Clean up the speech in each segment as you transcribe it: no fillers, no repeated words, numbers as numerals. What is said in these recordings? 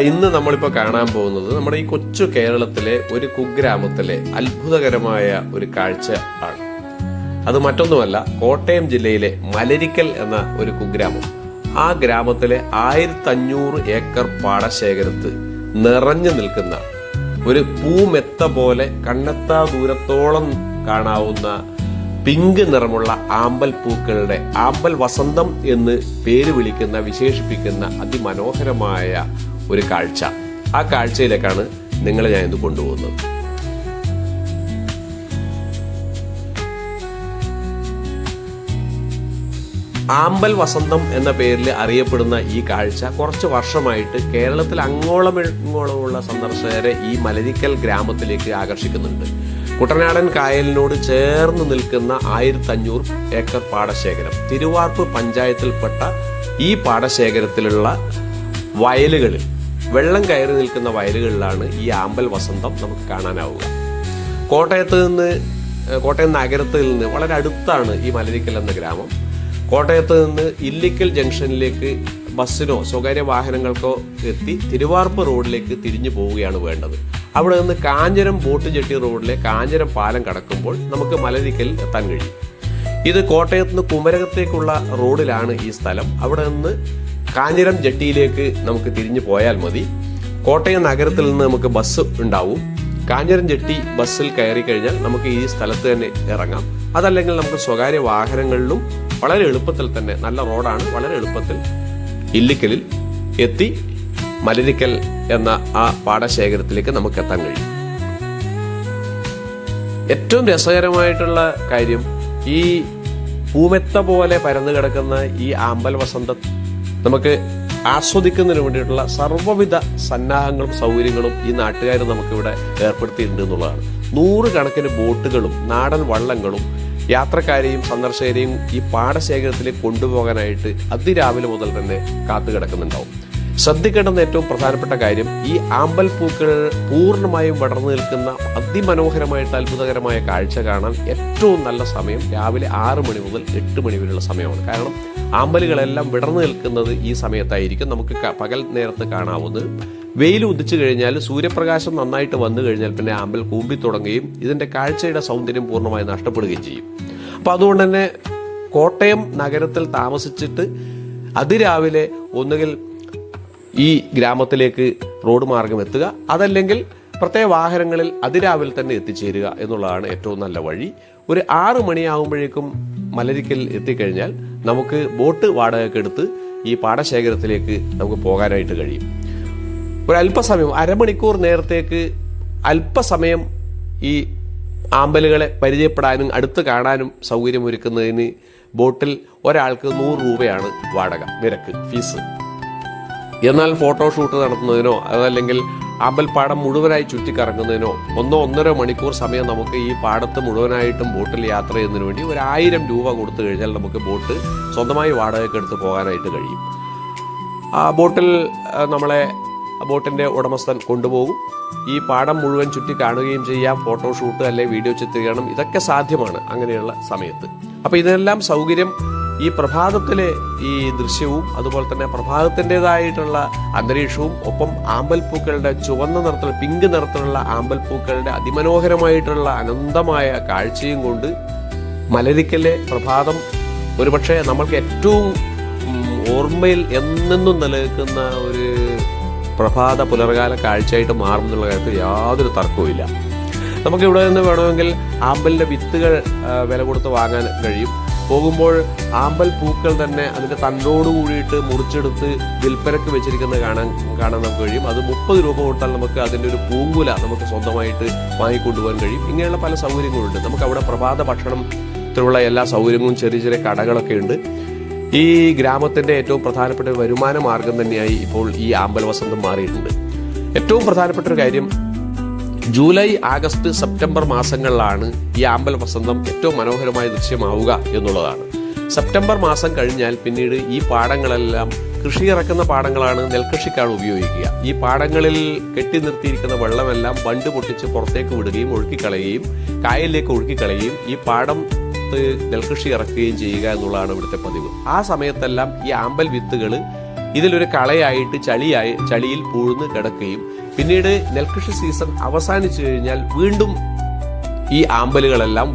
ഇന്ന് നമ്മളിപ്പോൾ കാണാൻ പോകുന്നത് നമ്മുടെ ഈ കൊച്ചു കേരളത്തിലെ ഒരു കുഗ്രാമത്തിലെ അത്ഭുതകരമായ ഒരു കാഴ്ച ആണ്. അത് മറ്റൊന്നുമല്ല, കോട്ടയം ജില്ലയിലെ മലരിക്കൽ എന്ന ഒരു കുഗ്രാമം. ആ ഗ്രാമത്തിലെ 1500 ഏക്കർ പാടശേഖരത്ത് നിറഞ്ഞു നിൽക്കുന്ന ഒരു പൂമെത്ത പോലെ കണ്ണെത്താ ദൂരത്തോളം കാണാവുന്ന പിങ്ക് നിറമുള്ള ആമ്പൽ പൂക്കളുടെ ആമ്പൽ വസന്തം എന്ന് പേര് വിശേഷിപ്പിക്കുന്ന അതിമനോഹരമായ ഒരു കാഴ്ച. ആ കാഴ്ചയിലേക്കാണ് നിങ്ങളെ ഞാൻ ഇന്ന് കൊണ്ടുപോകുന്നത്. ആമ്പൽ വസന്തം എന്ന പേരിൽ അറിയപ്പെടുന്ന ഈ കാഴ്ച കുറച്ച് വർഷമായിട്ട് കേരളത്തിൽ അങ്ങോളം ഇങ്ങോളമുള്ള സന്ദർശകരെ ഈ മലരിക്കൽ ഗ്രാമത്തിലേക്ക് ആകർഷിക്കുന്നുണ്ട്. കുട്ടനാടൻ കായലിനോട് ചേർന്ന് നിൽക്കുന്ന 1500 ഏക്കർ പാടശേഖരം, തിരുവാർപ്പ് പഞ്ചായത്തിൽപ്പെട്ട ഈ പാടശേഖരത്തിലുള്ള വയലുകളിൽ, വെള്ളം കയറി നിൽക്കുന്ന വയലുകളിലാണ് ഈ ആമ്പൽ വസന്തം നമുക്ക് കാണാനാവുക. കോട്ടയം നഗരത്തിൽ നിന്ന് വളരെ അടുത്താണ് ഈ മലരിക്കൽ എന്ന ഗ്രാമം. കോട്ടയത്ത് നിന്ന് ഇല്ലിക്കൽ ജംഗ്ഷനിലേക്ക് ബസ്സിനോ സ്വകാര്യ വാഹനങ്ങൾക്കോ എത്തി തിരുവാർപ്പ് റോഡിലേക്ക് തിരിഞ്ഞു പോവുകയാണ് വേണ്ടത്. അവിടെ നിന്ന് കാഞ്ഞിരം ബോട്ട് ജെട്ടി റോഡിലെ കാഞ്ഞിരം പാലം കടക്കുമ്പോൾ നമുക്ക് മലരിക്കൽ എത്താൻ കഴിയും. ഇത് കോട്ടയത്ത് നിന്ന് കുമരകത്തേക്കുള്ള റോഡിലാണ് ഈ സ്ഥലം. അവിടെ നിന്ന് കാഞ്ഞിരം ജെട്ടിയിലേക്ക് നമുക്ക് തിരിഞ്ഞു പോയാൽ മതി. കോട്ടയം നഗരത്തിൽ നിന്ന് നമുക്ക് ബസ് ഉണ്ടാവും. കാഞ്ഞിരം ജെട്ടി ബസ്സിൽ കയറി കഴിഞ്ഞാൽ നമുക്ക് ഈ സ്ഥലത്ത് തന്നെ ഇറങ്ങാം. അതല്ലെങ്കിൽ നമുക്ക് സ്വകാര്യ വാഹനങ്ങളിലും വളരെ എളുപ്പത്തിൽ തന്നെ, നല്ല റോഡാണ്, വളരെ എളുപ്പത്തിൽ ഇല്ലിക്കലിൽ എത്തി മലരിക്കൽ എന്ന ആ പാടശേഖരത്തിലേക്ക് നമുക്ക് എത്താൻ കഴിയും. ഏറ്റവും രസകരമായിട്ടുള്ള കാര്യം, ഈ പൂമെത്ത പോലെ പരന്നു കിടക്കുന്ന ഈ ആമ്പൽ വസന്തം നമുക്ക് ആസ്വദിക്കുന്നതിന് വേണ്ടിയിട്ടുള്ള സർവ്വവിധ സന്നാഹങ്ങളും സൗകര്യങ്ങളും ഈ നാട്ടുകാർ നമുക്കിവിടെ ഏർപ്പെടുത്തിയിട്ടുണ്ട് എന്നുള്ളതാണ്. 100 കണക്കിന് ബോട്ടുകളും നാടൻ വള്ളങ്ങളും യാത്രക്കാരെയും സന്ദർശകരെയും ഈ പാടശേഖരത്തിലേക്ക് കൊണ്ടുപോകാനായിട്ട് അതിരാവിലെ മുതൽ തന്നെ കാത്തു കിടക്കുന്നുണ്ടാവും. ശ്രദ്ധിക്കേണ്ടുന്ന ഏറ്റവും പ്രധാനപ്പെട്ട കാര്യം, ഈ ആമ്പൽ പൂക്കൾ പൂർണ്ണമായും വിടർന്നു നിൽക്കുന്ന അതിമനോഹരമായിട്ട് അത്ഭുതകരമായ കാഴ്ച കാണാൻ ഏറ്റവും നല്ല സമയം രാവിലെ 6 മണി മുതൽ 8 മണി വരെയുള്ള സമയമാണ്. കാരണം ആമ്പലുകളെല്ലാം വിടർന്നു നിൽക്കുന്നത് ഈ സമയത്തായിരിക്കും. നമുക്ക് പകൽ നേരത്ത് കാണാവുന്നത്. വെയിൽ ഉദിച്ചു കഴിഞ്ഞാൽ, സൂര്യപ്രകാശം നന്നായിട്ട് വന്നു കഴിഞ്ഞാൽ പിന്നെ ആമ്പൽ കൂമ്പി തുടങ്ങുകയും ഇതിന്റെ കാഴ്ചയുടെ സൗന്ദര്യം പൂർണ്ണമായി നഷ്ടപ്പെടുകയും ചെയ്യും. അപ്പൊ അതുകൊണ്ട് തന്നെ കോട്ടയം നഗരത്തിൽ താമസിച്ചിട്ട് അതിരാവിലെ ഒന്നുകിൽ ഈ ഗ്രാമത്തിലേക്ക് റോഡ് മാർഗം എത്തുക, അതല്ലെങ്കിൽ പ്രത്യേക വാഹനങ്ങളിൽ അതിരാവിലെ തന്നെ എത്തിച്ചേരുക എന്നുള്ളതാണ് ഏറ്റവും നല്ല വഴി. ഒരു 6 മണിയാകുമ്പോഴേക്കും മലരിക്കൽ എത്തിക്കഴിഞ്ഞാൽ നമുക്ക് ബോട്ട് വാടകയ്ക്കെടുത്ത് ഈ പാടശേഖരത്തിലേക്ക് നമുക്ക് പോകാനായിട്ട് കഴിയും. ഒരു അല്പസമയം, അരമണിക്കൂർ നേരത്തേക്ക് അല്പസമയം ഈ ആമ്പലുകളെ പരിചയപ്പെടാനും അടുത്ത് കാണാനും സൗകര്യമൊരുക്കുന്നതിന് ബോട്ടിൽ ഒരാൾക്ക് 100 രൂപയാണ് വാടക നിരക്ക്, ഫീസ്. എന്നാൽ ഫോട്ടോഷൂട്ട് നടത്തുന്നതിനോ അതല്ലെങ്കിൽ ആമ്പൽപ്പാടം മുഴുവനായി ചുറ്റിക്കറങ്ങുന്നതിനോ 1-1.5 മണിക്കൂർ സമയം നമുക്ക് ഈ പാടത്ത് മുഴുവനായിട്ടും ബോട്ടിൽ യാത്ര ചെയ്യുന്നതിന് വേണ്ടി 1000 രൂപ കൊടുത്തു കഴിഞ്ഞാൽ നമുക്ക് ബോട്ട് സ്വന്തമായി വാടകയ്ക്കെടുത്ത് പോകാനായിട്ട് കഴിയും. ആ ബോട്ടിൽ നമ്മളെ ബോട്ടിന്റെ ഉടമസ്ഥൻ കൊണ്ടുപോകും. ഈ പാടം മുഴുവൻ ചുറ്റി കാണുകയും ചെയ്യാം. ഫോട്ടോഷൂട്ട് അല്ലെ വീഡിയോ ചിത്രീകരണം ഇതൊക്കെ സാധ്യമാണ് അങ്ങനെയുള്ള സമയത്ത്. അപ്പൊ ഇതെല്ലാം സൗകര്യം ഈ പ്രഭാതത്തിലെ ഈ ദൃശ്യവും അതുപോലെ തന്നെ പ്രഭാതത്തിൻ്റെതായിട്ടുള്ള അന്തരീക്ഷവും ഒപ്പം ആമ്പൽപ്പൂക്കളുടെ ചുവന്ന നിറത്തിൽ, പിങ്ക് നിറത്തിലുള്ള ആമ്പൽപ്പൂക്കളുടെ അതിമനോഹരമായിട്ടുള്ള അനന്തമായ കാഴ്ചയും കൊണ്ട് മലരിക്കലെ പ്രഭാതം ഒരുപക്ഷെ നമ്മൾക്ക് ഏറ്റവും ഓർമ്മയിൽ എന്നെന്നും നിലനിൽക്കുന്ന ഒരു പ്രഭാത പുലർകാല കാഴ്ചയായിട്ട് മാറുമെന്നുള്ള കാര്യത്തിൽ യാതൊരു തർക്കവുമില്ല. നമുക്കിവിടെ നിന്ന് വേണമെങ്കിൽ ആമ്പലിന്റെ വിത്തുകൾ വില കൊടുത്ത് വാങ്ങാൻ കഴിയും. പോകുമ്പോൾ ആമ്പൽ പൂക്കൾ തന്നെ അതിന്റെ തണ്ടോട് കൂടിയിട്ട് മുറിച്ചെടുത്ത് വിൽപ്പനക്ക് വെച്ചിരിക്കുന്നത് കാണാൻ നമുക്ക് കഴിയും. അത് 30 രൂപ കൊടുത്താൽ നമുക്ക് അതിൻ്റെ ഒരു പൂങ്കുല നമുക്ക് സ്വന്തമായിട്ട് വാങ്ങിക്കൊണ്ടുപോകാൻ കഴിയും. ഇങ്ങനെയുള്ള പല സൗകര്യങ്ങളുണ്ട്. നമുക്ക് അവിടെ പ്രഭാത ഭക്ഷണത്തിലുള്ള എല്ലാ സൗകര്യങ്ങളും, ചെറിയ ചെറിയ കടകളൊക്കെ ഉണ്ട്. ഈ ഗ്രാമത്തിന്റെ ഏറ്റവും പ്രധാനപ്പെട്ട വരുമാന മാർഗം തന്നെയായി ഇപ്പോൾ ഈ ആമ്പൽ വസന്തം മാറിയിട്ടുണ്ട്. ഏറ്റവും പ്രധാനപ്പെട്ട ഒരു കാര്യം, ജൂലൈ, ആഗസ്റ്റ്, സെപ്റ്റംബർ മാസങ്ങളിലാണ് ഈ ആമ്പൽ വസന്തം ഏറ്റവും മനോഹരമായ ദൃശ്യമാവുക എന്നുള്ളതാണ്. സെപ്റ്റംബർ മാസം കഴിഞ്ഞാൽ പിന്നീട് ഈ പാടങ്ങളെല്ലാം കൃഷി ഇറക്കുന്ന പാടങ്ങളാണ്, നെൽകൃഷിക്കാണ് ഉപയോഗിക്കുക. ഈ പാടങ്ങളിൽ കെട്ടി നിർത്തിയിരിക്കുന്ന വെള്ളമെല്ലാം ബണ്ട് പൊട്ടിച്ച് പുറത്തേക്ക് വിടുകയും ഒഴുക്കിക്കളയുകയും കായലിലേക്ക് ഒഴുക്കിക്കളയുകയും ഈ പാടം നെൽകൃഷി ഇറക്കുകയും ചെയ്യുക എന്നുള്ളതാണ് ഇവിടുത്തെ പതിവ്. ആ സമയത്തെല്ലാം ഈ ആമ്പൽ വിത്തുകൾ ഇതിലൊരു കളയായിട്ട് ചളിയിൽ പൂഴ്ന്ന് കിടക്കുകയും പിന്നീട് നെൽകൃഷി സീസൺ അവസാനിച്ചു കഴിഞ്ഞാൽ വീണ്ടും ഈ ആമ്പലുകളെല്ലാം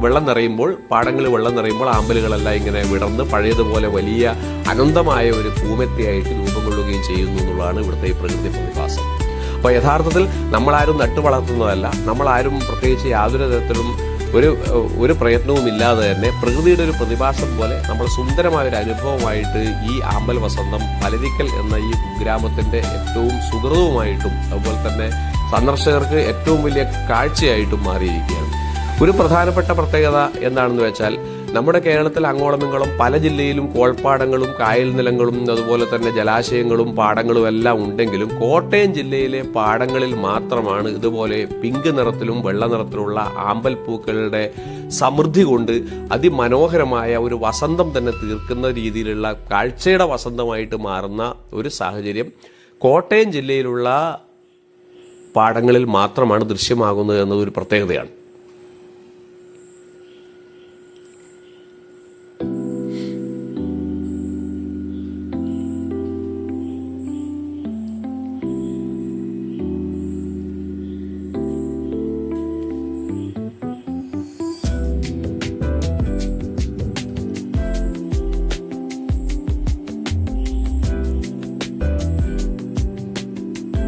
വെള്ളം നിറയുമ്പോൾ, പാടങ്ങളിൽ വെള്ളം നിറയുമ്പോൾ ആമ്പലുകളെല്ലാം ഇങ്ങനെ വിടർന്ന് പഴയതുപോലെ വലിയ അനന്തമായ ഒരു പൂമെത്തയായിട്ട് രൂപം കൊള്ളുകയും ചെയ്യുന്നു എന്നുള്ളതാണ് ഇവിടുത്തെ ഈ പ്രകൃതി പ്രതിഭാസം. അപ്പോൾ യഥാർത്ഥത്തിൽ നമ്മളാരും നട്ടു വളർത്തുന്നതല്ല, നമ്മളാരും പ്രത്യേകിച്ച് യാതൊരു തരത്തിലും ഒരു പ്രയത്നവും ഇല്ലാതെ തന്നെ പ്രകൃതിയുടെ ഒരു പ്രതിഭാസം പോലെ നമ്മൾ സുന്ദരമായ ഒരു അനുഭവമായിട്ട് ഈ ആമ്പൽ വസന്തം മലരിക്കൽ എന്ന ഈ ഗ്രാമത്തിന്റെ ഏറ്റവും സുഹൃതവുമായിട്ടും അതുപോലെ തന്നെ സന്ദർശകർക്ക് ഏറ്റവും വലിയ കാഴ്ചയായിട്ടും മാറിയിരിക്കുകയാണ്. ഒരു പ്രധാനപ്പെട്ട പ്രത്യേകത എന്താണെന്ന് വെച്ചാൽ നമ്മുടെ കേരളത്തിൽ അങ്ങോളമിങ്ങോളം പല ജില്ലയിലും കോൾപ്പാടങ്ങളും കായൽ നിലങ്ങളും അതുപോലെ തന്നെ ജലാശയങ്ങളും പാടങ്ങളും എല്ലാം ഉണ്ടെങ്കിലും കോട്ടയം ജില്ലയിലെ പാടങ്ങളിൽ മാത്രമാണ് ഇതുപോലെ പിങ്ക് നിറത്തിലും വെള്ള നിറത്തിലുള്ള ആമ്പൽ പൂക്കളുടെ സമൃദ്ധി കൊണ്ട് അതിമനോഹരമായ ഒരു വസന്തം തന്നെ തീർക്കുന്ന രീതിയിലുള്ള കാഴ്ചയുടെ വസന്തമായിട്ട് മാറുന്ന ഒരു സാഹചര്യം കോട്ടയം ജില്ലയിലുള്ള പാടങ്ങളിൽ മാത്രമാണ് ദൃശ്യമാകുന്നത് എന്നതൊരു പ്രത്യേകതയാണ്.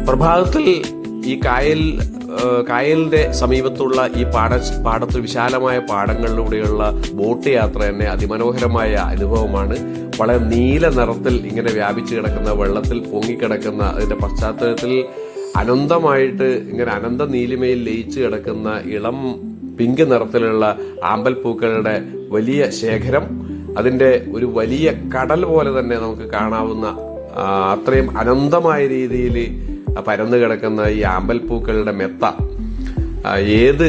പ്രഭാതത്തിൽ ഈ കായലിന്റെ സമീപത്തുള്ള ഈ പാടത്ത് വിശാലമായ പാടങ്ങളിലൂടെയുള്ള ബോട്ട് യാത്ര തന്നെ അതിമനോഹരമായ അനുഭവമാണ്. വളരെ നീല നിറത്തിൽ ഇങ്ങനെ വ്യാപിച്ചു കിടക്കുന്ന, വെള്ളത്തിൽ പൊങ്ങിക്കിടക്കുന്ന, അതിന്റെ പശ്ചാത്തലത്തിൽ അനന്തമായിട്ട് ഇങ്ങനെ അനന്ത നീലിമയിൽ ലയിച്ചു കിടക്കുന്ന ഇളം പിങ്ക് നിറത്തിലുള്ള ആമ്പൽ പൂക്കളുടെ വലിയ ശേഖരം, അതിന്റെ ഒരു വലിയ കടൽ പോലെ തന്നെ നമുക്ക് കാണാവുന്ന അത്രയും അനന്തമായ രീതിയിൽ പരന്നു കിടക്കുന്ന ഈ ആമ്പൽ പൂക്കളുടെ മെത്ത ഏത്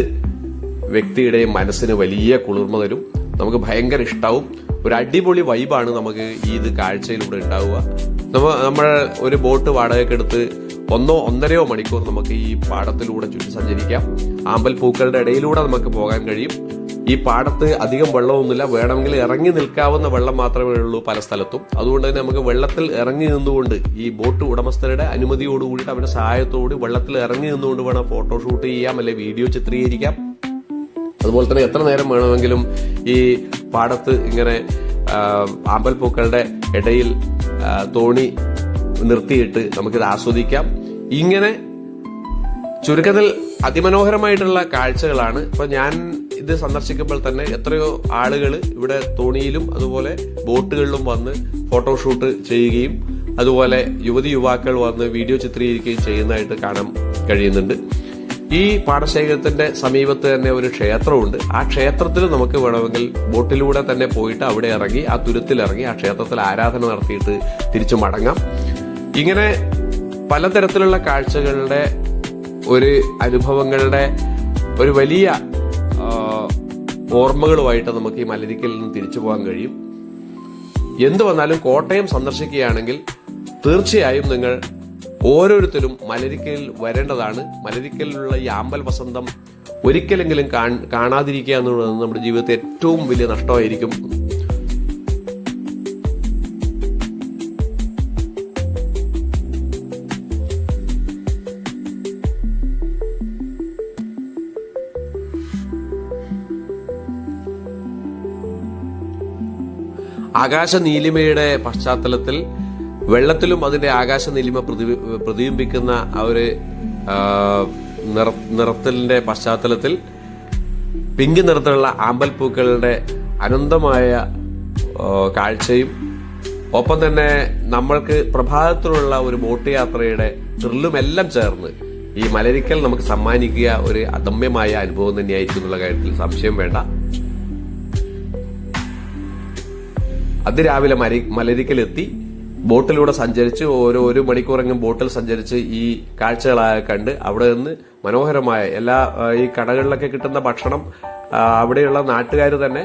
വ്യക്തിയുടെയും മനസ്സിന് വലിയ കുളിർമ തരും. നമുക്ക് ഭയങ്കര ഇഷ്ടാവും. ഒരു അടിപൊളി വൈബാണ് നമുക്ക് ഈ ഇത് കാഴ്ചയിലൂടെ ഉണ്ടാവുക. നമ്മൾ ഒരു ബോട്ട് വാടകയ്ക്കെടുത്ത് 1-1.5 മണിക്കൂർ നമുക്ക് ഈ പാടത്തിലൂടെ ചുറ്റി സഞ്ചരിക്കാം. ആമ്പൽ പൂക്കളുടെ ഇടയിലൂടെ നമുക്ക് പോകാൻ കഴിയും. ഈ പാടത്ത് അധികം വെള്ളമൊന്നുമില്ല, വേണമെങ്കിൽ ഇറങ്ങി നിൽക്കാവുന്ന വെള്ളം മാത്രമേ ഉള്ളൂ പല സ്ഥലത്തും. അതുകൊണ്ട് തന്നെ നമുക്ക് വെള്ളത്തിൽ ഇറങ്ങി നിന്നുകൊണ്ട് ഈ ബോട്ട് ഉടമസ്ഥരുടെ അനുമതിയോടുകൂടിയിട്ട് അവരുടെ സഹായത്തോടുകൂടി വെള്ളത്തിൽ ഇറങ്ങി നിന്നുകൊണ്ട് വേണം ഫോട്ടോഷൂട്ട് ചെയ്യാം, അല്ലെ വീഡിയോ ചിത്രീകരിക്കാം. അതുപോലെ തന്നെ എത്ര നേരം വേണമെങ്കിലും ഈ പാടത്ത് ഇങ്ങനെ ആമ്പൽ പൂക്കളുടെ ഇടയിൽ തോണി നിർത്തിയിട്ട് നമുക്കിത് ആസ്വദിക്കാം. ഇങ്ങനെ ചുരുക്കത്തിൽ അതിമനോഹരമായിട്ടുള്ള കാഴ്ചകളാണ്. ഇപ്പൊ ഞാൻ ഇത് സന്ദർശിക്കുമ്പോൾ തന്നെ എത്രയോ ആളുകൾ ഇവിടെ തോണിയിലും അതുപോലെ ബോട്ടുകളിലും വന്ന് ഫോട്ടോഷൂട്ട് ചെയ്യുകയും അതുപോലെ യുവാക്കൾ വന്ന് വീഡിയോ ചിത്രീകരിക്കുകയും ചെയ്യുന്നതായിട്ട് കാണാൻ കഴിയുന്നുണ്ട്. ഈ പാടശേഖരത്തിന്റെ സമീപത്ത് തന്നെ ഒരു ക്ഷേത്രമുണ്ട്. ആ ക്ഷേത്രത്തിൽ നമുക്ക് വേണമെങ്കിൽ ബോട്ടിലൂടെ തന്നെ പോയിട്ട് അവിടെ ഇറങ്ങി ആ തുരുത്തിലിറങ്ങി ആ ക്ഷേത്രത്തിൽ ആരാധന നടത്തിയിട്ട് തിരിച്ചു മടങ്ങാം. ഇങ്ങനെ പലതരത്തിലുള്ള കാഴ്ചകളുടെ ഒരു അനുഭവങ്ങളുടെ ഒരു വലിയ ഓർമ്മകളുമായിട്ട് നമുക്ക് ഈ മലരിക്കലിൽ നിന്ന് തിരിച്ചു പോകാൻ കഴിയും. എന്തു വന്നാലും കോട്ടയം സന്ദർശിക്കുകയാണെങ്കിൽ തീർച്ചയായും നിങ്ങൾ ഓരോരുത്തരും മലരിക്കലിൽ വരേണ്ടതാണ്. മലരിക്കലിലുള്ള ഈ ആമ്പൽ വസന്തം ഒരിക്കലെങ്കിലും കാണാതിരിക്കുക എന്നുള്ളത് നമ്മുടെ ജീവിതത്തിൽ ഏറ്റവും വലിയ നഷ്ടമായിരിക്കും. ആകാശ നീലിമയുടെ പശ്ചാത്തലത്തിൽ വെള്ളത്തിലും അതിന്റെ ആകാശ നീലിമ പ്രതിബിംബിക്കുന്ന ആ ഒരു നിറത്തിന്റെ പശ്ചാത്തലത്തിൽ പിങ്ക് നിറത്തിലുള്ള ആമ്പൽ പൂക്കളുടെ അനന്തമായ കാഴ്ചയും ഒപ്പം തന്നെ നമ്മൾക്ക് പ്രഭാതത്തിലുള്ള ഒരു ബോട്ട് യാത്രയുടെ ത്രില്ലുമെല്ലാം ചേർന്ന് ഈ മലരിക്കൽ നമുക്ക് സമ്മാനിക്കുക ഒരു അദമ്യമായ അനുഭവം തന്നെയായിരിക്കും എന്നുള്ള കാര്യത്തിൽ സംശയം വേണ്ട. അതിരാവിലെ മലരിക്കലെത്തി ബോട്ടിലൂടെ സഞ്ചരിച്ച് ഒരു മണിക്കൂറെങ്കിലും ബോട്ടിൽ സഞ്ചരിച്ച് ഈ കാഴ്ചകളായ കണ്ട് അവിടെ നിന്ന് മനോഹരമായ എല്ലാ ഈ കടകളിലൊക്കെ കിട്ടുന്ന ഭക്ഷണം അവിടെയുള്ള നാട്ടുകാർ തന്നെ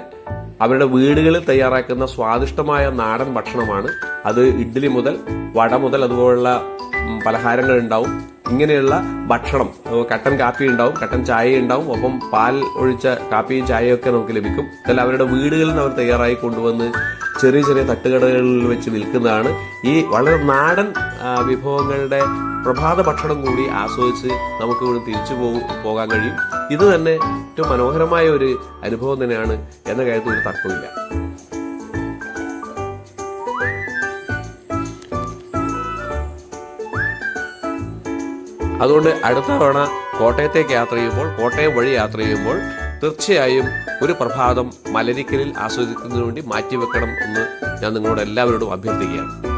അവരുടെ വീടുകളിൽ തയ്യാറാക്കുന്ന സ്വാദിഷ്ടമായ നാടൻ ഭക്ഷണമാണ്. അത് ഇഡ്ഡലി മുതൽ വട മുതൽ അതുപോലുള്ള പലഹാരങ്ങൾ ഉണ്ടാവും, ഇങ്ങനെയുള്ള ഭക്ഷണം, കട്ടൻ കാപ്പി ഉണ്ടാവും, കട്ടൻ ചായ ഉണ്ടാവും, ഒപ്പം പാൽ ഒഴിച്ച കാപ്പിയും ചായയും ഒക്കെ നമുക്ക് ലഭിക്കും. ഇതെല്ലാം അവരുടെ വീടുകളിൽ നിന്ന് അവർ തയ്യാറായി കൊണ്ടുവന്ന് ചെറിയ ചെറിയ തട്ടുകടകളിൽ വെച്ച് വിൽക്കുന്നതാണ്. ഈ വളരെ നാടൻ വിഭവങ്ങളുടെ പ്രഭാത ഭക്ഷണം കൂടി ആസ്വദിച്ച് നമുക്ക് ഇവിടെ തിരിച്ചു പോകാൻ കഴിയും. ഇത് തന്നെ ഏറ്റവും മനോഹരമായ ഒരു അനുഭവം തന്നെയാണ് എന്ന കാര്യത്തിൽ ഒരു തർക്കമില്ല. അതുകൊണ്ട് അടുത്ത തവണ കോട്ടയത്തേക്ക് യാത്ര ചെയ്യുമ്പോൾ, കോട്ടയം വഴി യാത്ര ചെയ്യുമ്പോൾ തീർച്ചയായും ഒരു പ്രഭാതം മലരിക്കലിൽ ആസ്വദിക്കുന്നതിന് വേണ്ടി മാറ്റിവെക്കണം എന്ന് ഞാൻ നിങ്ങളോട് എല്ലാവരോടും അഭ്യർത്ഥിക്കുകയാണ്.